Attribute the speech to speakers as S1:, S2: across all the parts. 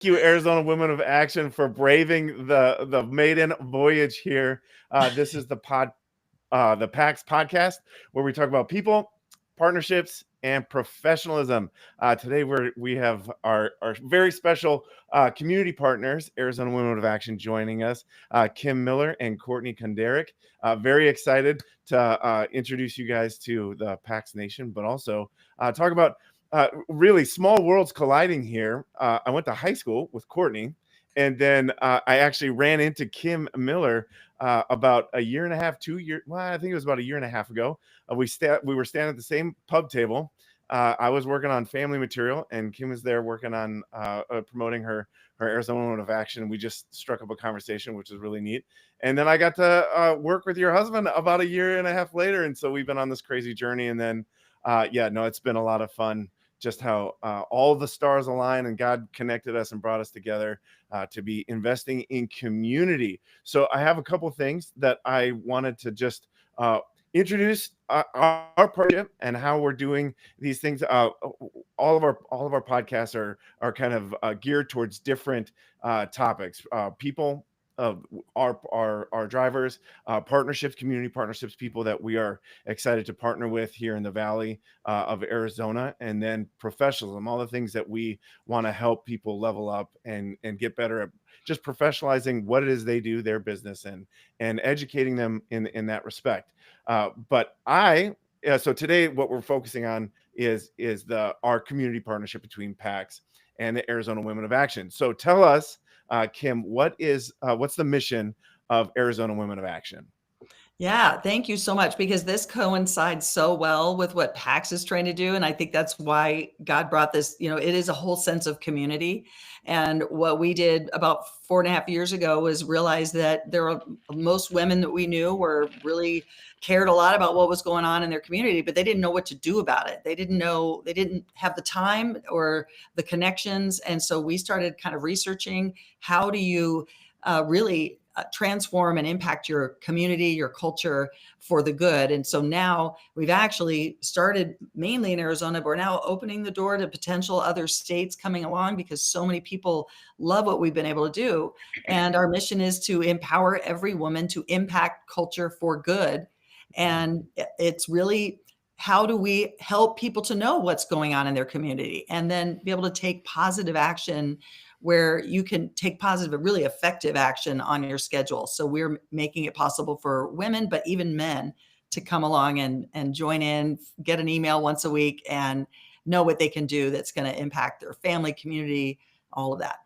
S1: you, Arizona Women of Action, for braving the maiden voyage here. This is the PAX podcast, where we talk about people, partnerships, and professionalism. Today, we have our very special community partners, Arizona Women of Action, joining us, Kim Miller and Courtney Konderick. Very excited to introduce you guys to the PAX Nation, but also talk about really small worlds colliding here. I went to high school with Courtney, and then I actually ran into Kim Miller about a year and a half, 2 years. Well, I think it was about a year and a half ago. We were standing at the same pub table. I was working on family material, and Kim was there working on promoting her Arizona Women of Action. We just struck up a conversation, which is really neat. And then I got to work with your husband about a year and a half later, and so we've been on this crazy journey. And then, it's been a lot of fun. Just how all the stars align and God connected us and brought us together to be investing in community. So I have a couple of things that I wanted to just introduce our partnership and how we're doing these things. All of our podcasts are kind of geared towards different topics. People. Our drivers, partnerships, community partnerships, people that we are excited to partner with here in the Valley of Arizona, and then professionalism, all the things that we want to help people level up and get better at just professionalizing what it is they do, their business, and educating them in that respect. So today what we're focusing on is our community partnership between PAX and the Arizona Women of Action. So tell us, Kim, what's the mission of Arizona Women of Action?
S2: Yeah, thank you so much, because this coincides so well with what PAX is trying to do. And I think that's why God brought this, it is a whole sense of community. And what we did about 4.5 years ago was realize that most women that we knew were really cared a lot about what was going on in their community, but they didn't know what to do about it. They didn't have the time or the connections. And so we started kind of researching, how do you really transform and impact your community, your culture for the good. And so now we've actually started mainly in Arizona, but we're now opening the door to potential other states coming along, because so many people love what we've been able to do. And our mission is to empower every woman to impact culture for good. And it's really, how do we help people to know what's going on in their community, and then be able to take positive action where you can take positive, really effective action on your schedule. So we're making it possible for women, but even men, to come along and join in, get an email once a week, and know what they can do that's going to impact their family, community, all of that.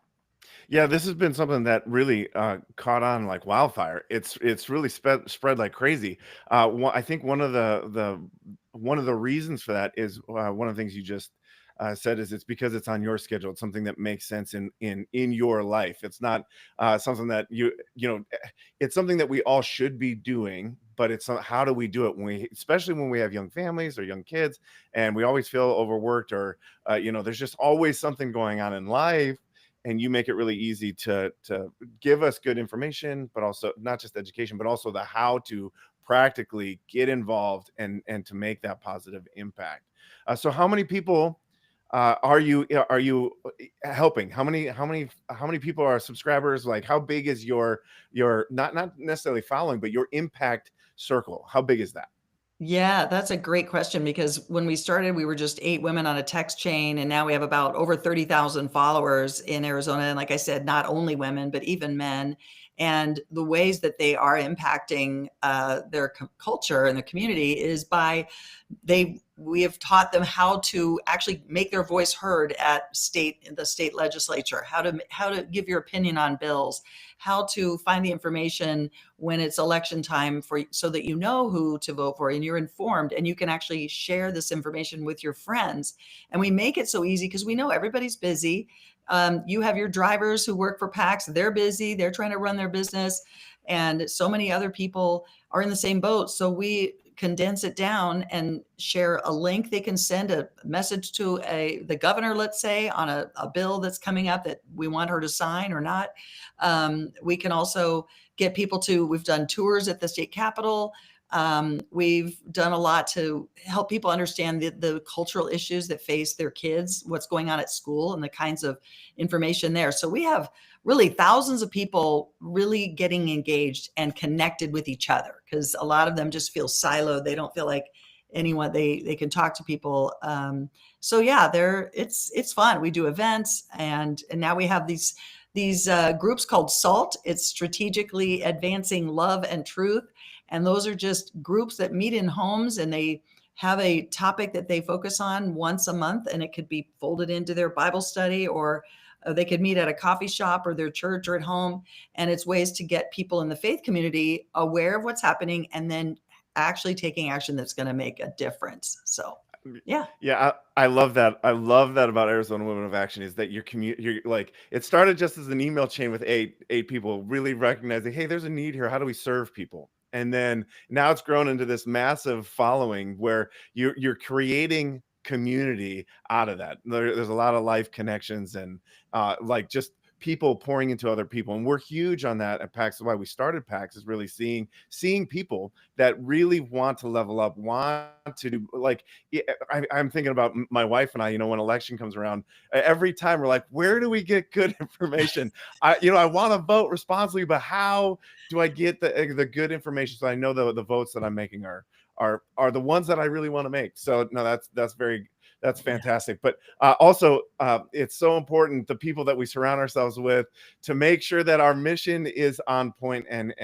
S1: Yeah, this has been something that really caught on like wildfire. It's really spread like crazy. I think one of the reasons for that is one of the things you just said is it's because it's on your schedule. It's something that makes sense in your life. It's not something that it's something that we all should be doing, but it's how do we do it especially when we have young families or young kids, and we always feel overworked, or there's just always something going on in life. And you make it really easy to give us good information, but also not just education, but also the how to practically get involved and to make that positive impact. So how many people are you helping? How many people are subscribers? Like, how big is your not necessarily following, but your impact circle? How big is that?
S2: Yeah, that's a great question, because when we started, we were just 8 women on a text chain, and now we have about over 30,000 followers in Arizona. And like I said, not only women, but even men. And the ways that they are impacting their culture and the community is by we have taught them how to actually make their voice heard at the state legislature, how to give your opinion on bills, how to find the information when it's election time so that you know who to vote for and you're informed, and you can actually share this information with your friends. And we make it so easy because we know everybody's busy. You have your drivers who work for PAX, they're busy, they're trying to run their business, and so many other people are in the same boat. So we condense it down and share a link. They can send a message to the governor, let's say, on a bill that's coming up that we want her to sign or not. We can also get people we've done tours at the state capitol. We've done a lot to help people understand the cultural issues that face their kids, what's going on at school, and the kinds of information there. So we have really thousands of people really getting engaged and connected with each other, because a lot of them just feel siloed. They don't feel like anyone, they can talk to people. So yeah, it's fun. We do events, and now we have these groups called SALT. It's Strategically Advancing Love and Truth. And those are just groups that meet in homes, and they have a topic that they focus on once a month, and it could be folded into their Bible study, or they could meet at a coffee shop or their church or at home. And it's ways to get people in the faith community aware of what's happening and then actually taking action that's going to make a difference. So, yeah.
S1: Yeah, I love that. I love that about Arizona Women of Action is that you're like, it started just as an email chain with eight people really recognizing, hey, there's a need here. How do we serve people? And then now it's grown into this massive following where you're creating community out of that. There's a lot of life connections and like just people pouring into other people, and we're huge on that at PAX. Why we started PAX is really seeing people that really want to level up, want to do like I'm thinking about my wife and I, when election comes around, every time we're like, where do we get good information? I want to vote responsibly, but how do I get the good information so I know the votes that I'm making are the ones that I really want to make? So no, that's fantastic. But also, it's so important, the people that we surround ourselves with, to make sure that our mission is on point. And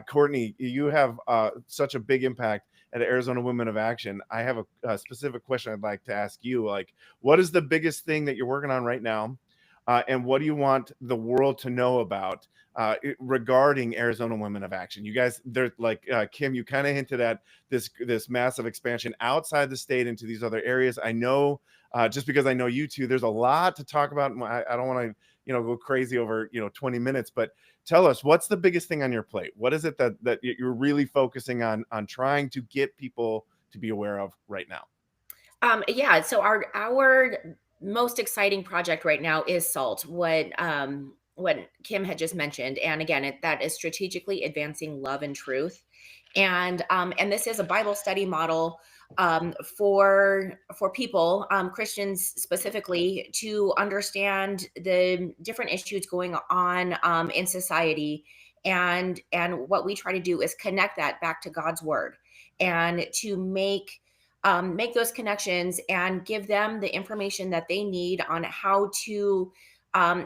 S1: Courtney, you have such a big impact at Arizona Women of Action. I have a specific question I'd like to ask you. Like, what is the biggest thing that you're working on right now? And what do you want the world to know about regarding Arizona Women of Action? You guys, they're like Kim, you kind of hinted at this massive expansion outside the state into these other areas. I know, just because I know you two, there's a lot to talk about. I don't want to go crazy over 20 minutes, but tell us, what's the biggest thing on your plate? What is it that you're really focusing on trying to get people to be aware of right now?
S3: Yeah, so our most exciting project right now is SALT, what Kim had just mentioned, and again, that is strategically advancing love and truth, and this is a Bible study model for people, Christians specifically, to understand the different issues going on in society, and what we try to do is connect that back to God's word, and to make those connections and give them the information that they need on how to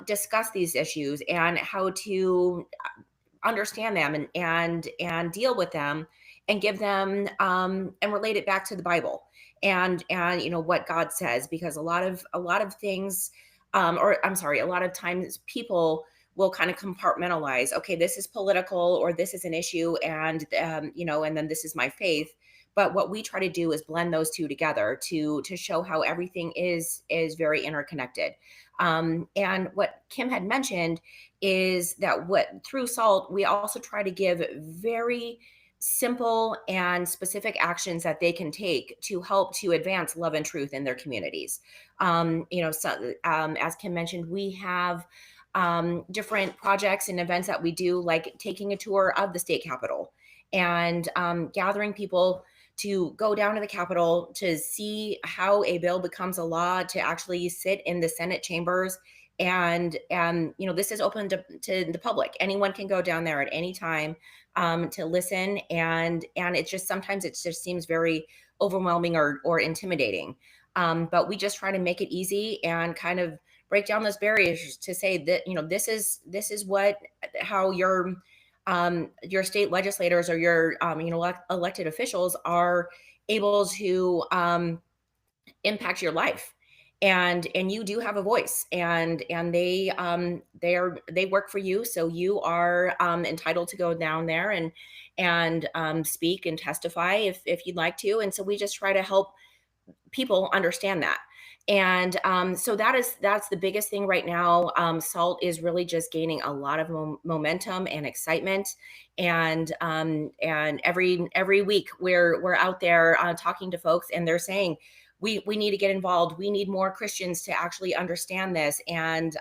S3: discuss these issues and how to understand them and deal with them, and give them and relate it back to the Bible, and what God says, because a lot of things, or I'm sorry, a lot of times people will kind of compartmentalize, okay, this is political, or this is an issue, and then this is my faith. But what we try to do is blend those two together to show how everything is very interconnected. And what Kim had mentioned is that through SALT, we also try to give very simple and specific actions that they can take to help to advance love and truth in their communities. As Kim mentioned, we have different projects and events that we do, like taking a tour of the state capitol, and gathering people to go down to the Capitol to see how a bill becomes a law, to actually sit in the Senate chambers. And this is open to the public. Anyone can go down there at any time to listen. And it just, sometimes it just seems very overwhelming or intimidating. But we just try to make it easy and kind of break down those barriers to say that, this is how your state legislators or your elected officials are able to impact your life, and you do have a voice, and they work for you, so you are entitled to go down there and speak and testify if you'd like to. And so we just try to help people understand that. And so that's the biggest thing right now. SALT is really just gaining a lot of momentum and excitement, and every week we're out there talking to folks, and they're saying, we need to get involved. We need more Christians to actually understand this, and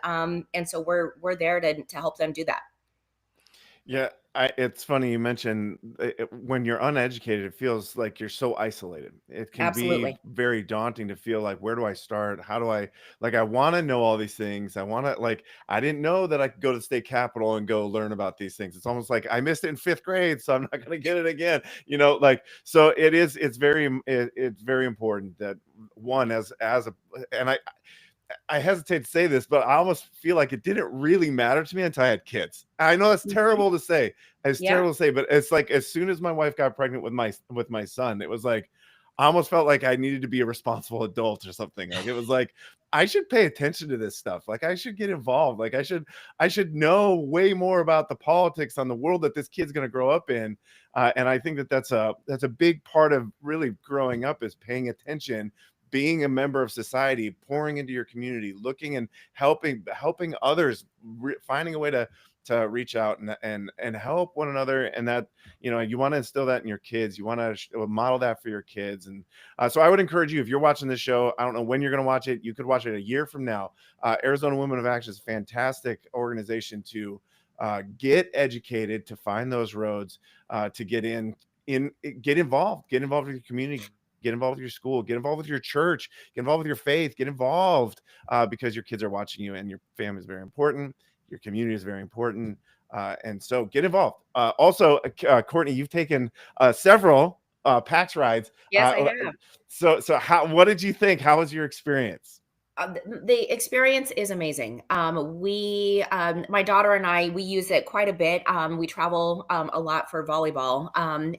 S3: so we're there to help them do that.
S1: Yeah, It's funny you mentioned when you're uneducated, it feels like you're so isolated. It can be
S3: Absolutely.
S1: very daunting to feel like, where do I start? How do I, like, I want to know all these things. I want to, like, I didn't know that I could go to the state capitol and go learn about these things. It's almost like I missed it in fifth grade, so I'm not going to get it again. Like, so it's very important that one, as a, and I hesitate to say this, but I almost feel like it didn't really matter to me until I had kids. I know that's
S3: Mhm.
S1: terrible to say. It's
S3: Yeah.
S1: terrible to say, but it's like as soon as my wife got pregnant with my son, it was like I almost felt like I needed to be a responsible adult or something. Like it was like I should pay attention to this stuff. Like I should get involved. Like I should know way more about the politics on the world that this kid's going to grow up in. And I think that that's a big part of really growing up is paying attention, being a member of society, pouring into your community, looking and helping others, finding a way to reach out and help one another. And that, you want to instill that in your kids. You want to model that for your kids. And so I would encourage you, if you're watching this show, I don't know when you're going to watch it, you could watch it a year from now. Arizona Women of Action is a fantastic organization to get educated, to find those roads, to get involved with your community, get involved with your school, get involved with your church, get involved with your faith, get involved, because your kids are watching you, and your family is very important. Your community is very important. And so get involved. Also, Courtney, you've taken several PAX rides.
S3: Yes, I have.
S1: So what did you think? How was your experience?
S3: The experience is amazing. My daughter and I, we use it quite a bit. We travel a lot for volleyball,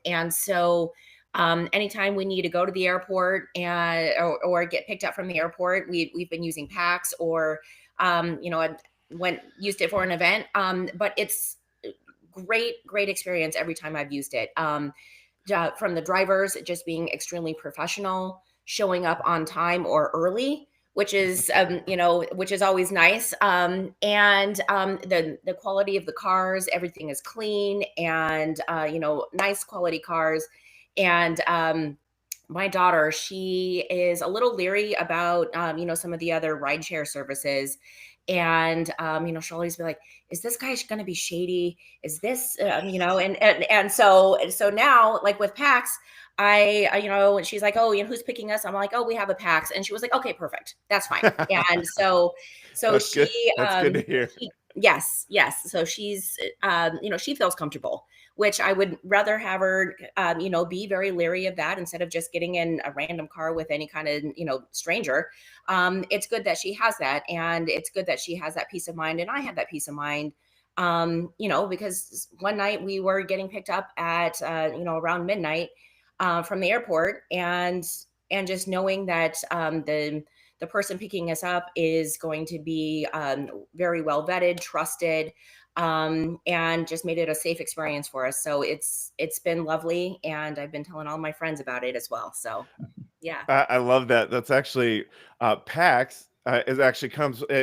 S3: and so anytime we need to go to the airport or get picked up from the airport, we've been using PAX or I used it for an event. But it's great experience every time I've used it. From the drivers just being extremely professional, showing up on time or early, which is always nice. And the quality of the cars, everything is clean and nice quality cars. And my daughter, she is a little leery about some of the other rideshare services. And she'll always be like, is this guy going to be shady? Is this and so now, like with PAX, she's like, oh, who's picking us? I'm like, oh, we have a PAX. And she was like, okay, perfect, that's fine. And so
S1: That's
S3: she
S1: good. That's good to hear.
S3: yes, so she's she feels comfortable, which I would rather have her be very leery of that instead of just getting in a random car with any kind of stranger. It's good that she has that, and it's good that she has that peace of mind, and I have that peace of mind. Because one night we were getting picked up at around midnight from the airport, and just knowing that the person picking us up is going to be very well vetted, trusted, and just made it a safe experience for us. So it's been lovely, and I've been telling all my friends about it as well. So yeah.
S1: I love that. That's actually PAX. Is actually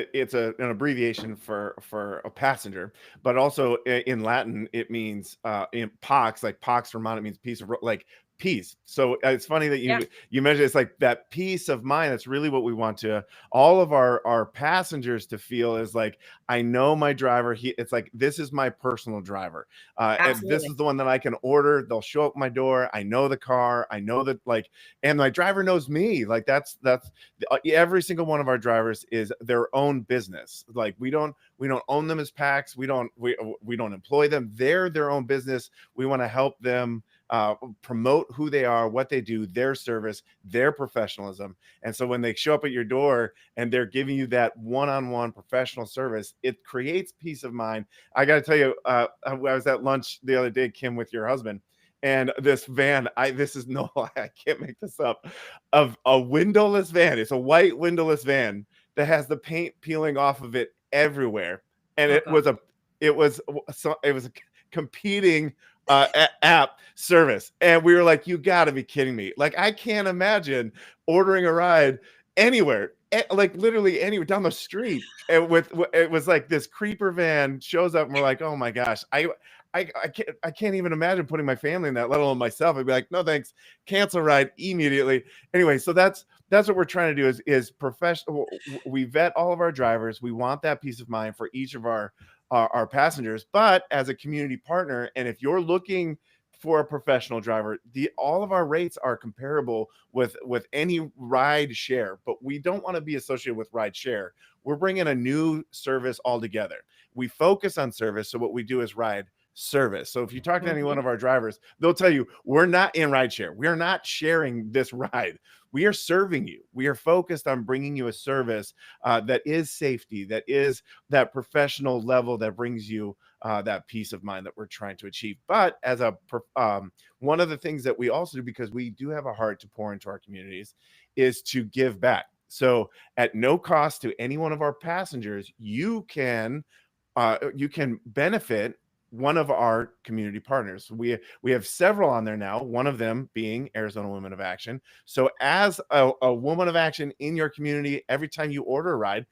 S1: it's an abbreviation for a passenger, but also in Latin it means in Pax, like Pax Romana, it means peace of, like peace. So it's funny that
S3: Yeah.
S1: you mentioned it's like that peace of mind. That's really what we want to all of our passengers to feel, is like, I know my driver. It's like, this is my personal driver. And this
S3: Absolutely.
S1: is the one that I can order. They'll show up at my door. I know the car. I know that, like, and my driver knows me. Like that's every single one of our drivers is their own business. Like we don't own them as PAX. We don't employ them. They're their own business. We want to help them promote who they are, what they do, their service, their professionalism. And so when they show up at your door and they're giving you that one-on-one professional service, it creates peace of mind. I got to tell you, I was at lunch the other day, Kim, with your husband, and this van, this is no lie, I can't make this up, of a windowless van. It's a white windowless van that has the paint peeling off of it everywhere. And
S3: Oh God.
S1: it was a competing app service. And we were like, you got to be kidding me. Like, I can't imagine ordering a ride anywhere, like literally anywhere down the street. And it was like this creeper van shows up and we're like, oh my gosh, I can't even imagine putting my family in that, let alone myself. I'd be like, no thanks, cancel ride immediately. Anyway, so that's what we're trying to do is professional. We vet all of our drivers. We want that peace of mind for each of our our passengers, but as a community partner. And if you're looking for a professional driver, all of our rates are comparable with any ride share, but we don't want to be associated with ride share. We're bringing a new service altogether. We focus on service. So what we do is ride service. So if you talk to any one of our drivers, they'll tell you we're not in rideshare. We are not sharing this ride. We are serving you. We are focused on bringing you a service that is safety, that is that professional level that brings you that peace of mind that we're trying to achieve. But as one of the things that we also do, because we do have a heart to pour into our communities, is to give back. So at no cost to any one of our passengers, you can benefit one of our community partners. We have several on there now, one of them being Arizona Women of Action. So as a woman of action in your community, every time you order a ride,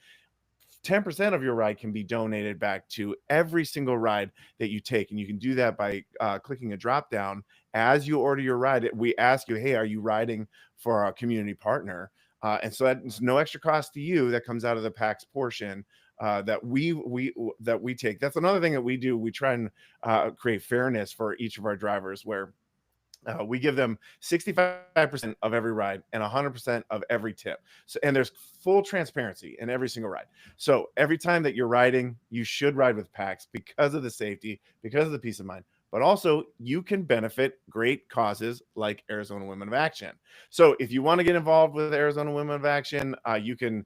S1: 10% of your ride can be donated back to every single ride that you take. And you can do that by clicking a drop down as you order your ride. We ask you, hey, are you riding for a community partner? And so that's no extra cost to you. That comes out of the PAX portion that we take. That's another thing that we do. We try and create fairness for each of our drivers, where we give them 65% of every ride and 100% of every tip. So, and there's full transparency in every single ride. So every time that you're riding, you should ride with PAX because of the safety, because of the peace of mind. But also, you can benefit great causes like Arizona Women of Action. So if you want to get involved with Arizona Women of Action, you can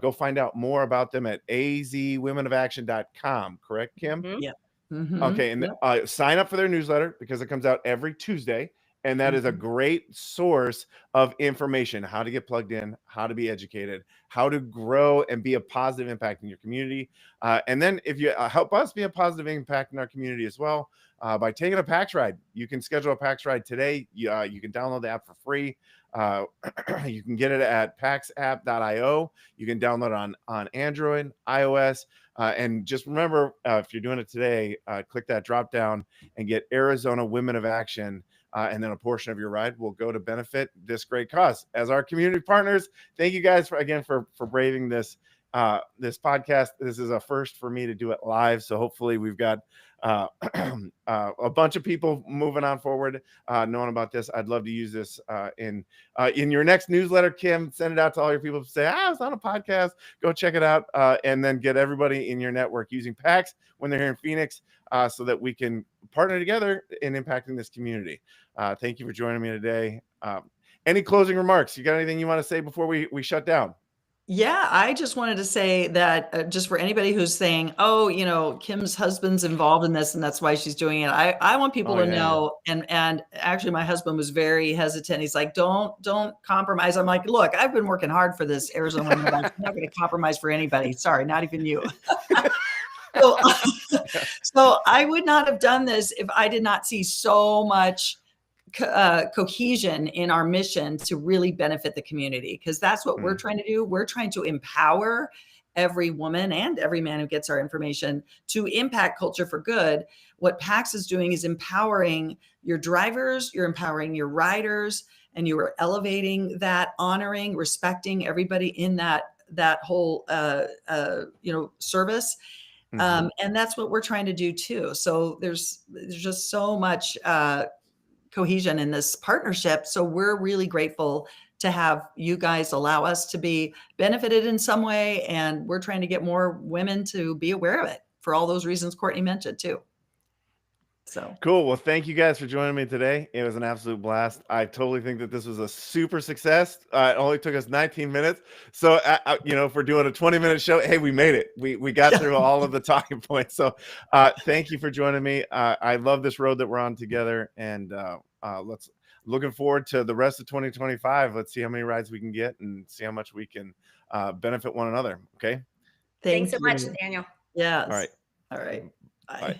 S1: go find out more about them at azwomenofaction.com. Correct, Kim?
S3: Mhm.
S2: Yeah. Mhm.
S1: Okay, and sign up for their newsletter because it comes out every Tuesday, and that is a great source of information: how to get plugged in, how to be educated, how to grow and be a positive impact in your community. And then if you help us be a positive impact in our community as well, by taking a PAX ride, you can schedule a PAX ride today. You can download the app for free. You can get it at paxapp.io. You can download it on Android, iOS. And just remember, if you're doing it today, click that drop down and get Arizona Women of Action. And then a portion of your ride will go to benefit this great cause. As our community partners, thank you guys for braving this podcast. This is a first for me to do it live. So hopefully we've got a bunch of people moving on forward, knowing about this. I'd love to use this in your next newsletter, Kim. Send it out to all your people to say, it's on a podcast. Go check it out, and then get everybody in your network using PAX when they're here in Phoenix, so that we can partner together in impacting this community. Thank you for joining me today. Any closing remarks? You got anything you want to say before we shut down?
S2: Yeah, I just wanted to say that just for anybody who's saying, Kim's husband's involved in this and that's why she's doing it. I want people to know. And actually my husband was very hesitant. He's like, don't compromise. I'm like, look, I've been working hard for this Arizona Women. I'm not going to compromise for anybody. Sorry, not even you. So I would not have done this if I did not see so much cohesion in our mission to really benefit the community, because that's what we're trying to do. We're trying to empower every woman and every man who gets our information to impact culture for good. What PAX is doing is empowering your drivers, you're empowering your riders, and you are elevating that, honoring, respecting everybody in that whole service. And that's what we're trying to do too. So there's just so much cohesion in this partnership. So we're really grateful to have you guys allow us to be benefited in some way. And we're trying to get more women to be aware of it for all those reasons Courtney mentioned too. So
S1: cool. Well, thank you guys for joining me today. It was an absolute blast. I totally think that this was a super success. It only took us 19 minutes. So, if we're doing a 20-minute show, hey, we made it. We got through all of the talking points. So thank you for joining me. I love this road that we're on together. And looking forward to the rest of 2025. Let's see how many rides we can get and see how much we can benefit one another. Okay.
S3: Thanks so much, Daniel.
S2: Yes.
S1: All right.
S2: All right. Bye.